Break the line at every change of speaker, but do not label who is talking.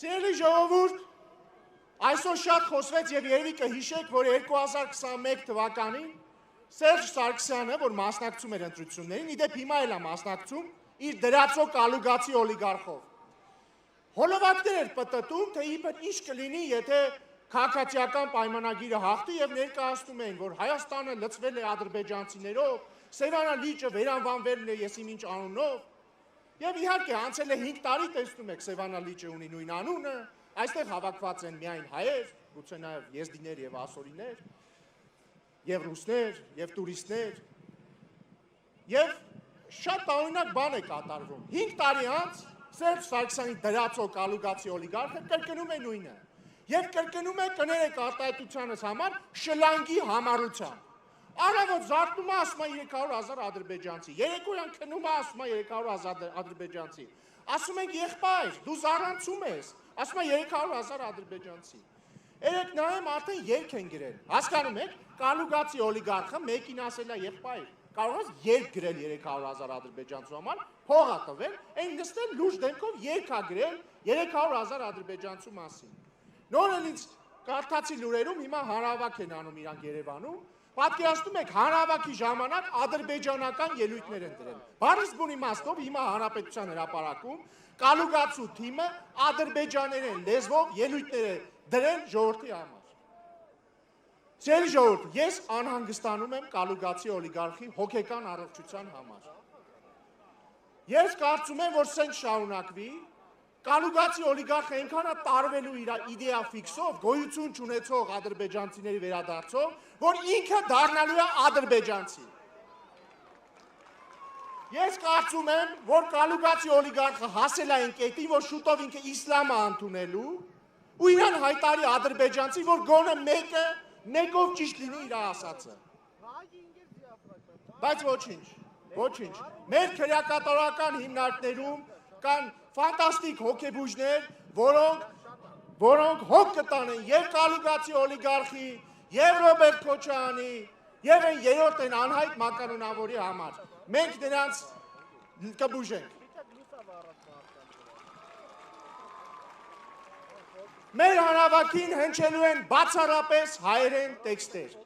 Սիրելի ժողովուրդ, այսօր շատ խոսվեց եւ երևի կհիշեք, որ 2021 թվականին Սերժ Սարգսյանը, որ մասնակցում էր ընտրություններին, իդեպ հիմա էլ է մասնակցում իր դրածո կալուգացի օլիգարխով։ Հոլովակներ էր պտտում, թե իբր ինչ կլինի, եթե քաղաքացիական պայմանագիրը հաղթի եւ ներկայացնում էին, որ Հայաստանը լցվել է ադրբեջանցիներով, Սևանա լիճը վերանվանվել է եսիմ ինչ անունով։ Եվ իհարկե անցել է 5 տարի, տեսնում եք, Սևանա լիճը ունի նույն անունը, այստեղ հավաքված են միայն հայեր, գուցե նաև եզդիներ եւ ասորիներ, եւ ռուսներ, եւ տուրիստներ։ Եվ շատ տարօրինակ բան է կատարվում։ 5 տարի անց Սերժ Սարգսյանի դրածո կալուգացի օլիգարխը կրկնում է նույնը։ Եվ կրկնում է կներեք արտահայտությանս համար շլանգի համառությամբ։ Առավոտ զարթնում է, ասում է 300,000 ադրբեջանցի, երեկոյան քնում է, ասում է 300,000 ադրբեջանցի։ Ասում ենք եղբայր, դու զառանցում ես, ասում է 300,000 ադրբեջանցի։ Երեք նայեմ արդեն երկ են գրել։ Հասկանում եք, կալուգացի օլիգարխը մեկին ասել է եղբայր, կարող ես երկ գրել 300,000 ադրբեջանցու համար, փող ա տվել, այն նստել լուրջ դեմքով երկ ա գրել 300,000 ադրբեջանցու մասին։ Նոր էլ ինձ կարդացի լուրերում հիմա հանրահավաք են անում իրանք Երևանում։ Պատկերացնում եք, հանրահավաքի ժամանակ ադրբեջանական ելույթներ են դրել։ Բառից բուն իմաստով հիմա Հանրապետության հրապարակում կալուգացու թիմը ադրբեջաներեն լեզվով ելույթներ է դրել ժողովրդի համար։ Սիրելի ժողովուրդ, ես անհանգստանում եմ կալուգացի օլիգարխի հոգեկան առողջության համար։ Ես կարծում եմ, որ սենց շարունակվի, կալուգացի օլիգարխը այնքան է տարվելու իր իդեա ֆիքսով, գոյություն չունեցող ադրբեջանցիների վերադարձով, որ ինքը դառնալու է ադրբեջանցի։ Ես կարծում եմ, որ կալուգացի օլիգարխը հասել է այն կետին, որ շուտով ինքը իսլամը ընդունելու, ու իրան հայտարարի ադրբեջանցի, որ գոնե մեկով ճիշտ լինի իր ասածը։ Բայց ոչինչ։ Մեր քրեակատարական հիմնարկներում կան ֆանտաստիկ հոգեբույժներ, որոնք հոգ կտանեն եւ կալուգացի օլիգարխի, եւ Ռոբերտ Քոչարյանի, եւ այն երրորդ են անհայտ մականունավորի համար։ Մենք նրանց կբուժենք։ Մեր հանրահավաքին հնչելու են բացառապես հայերեն տեքստեր։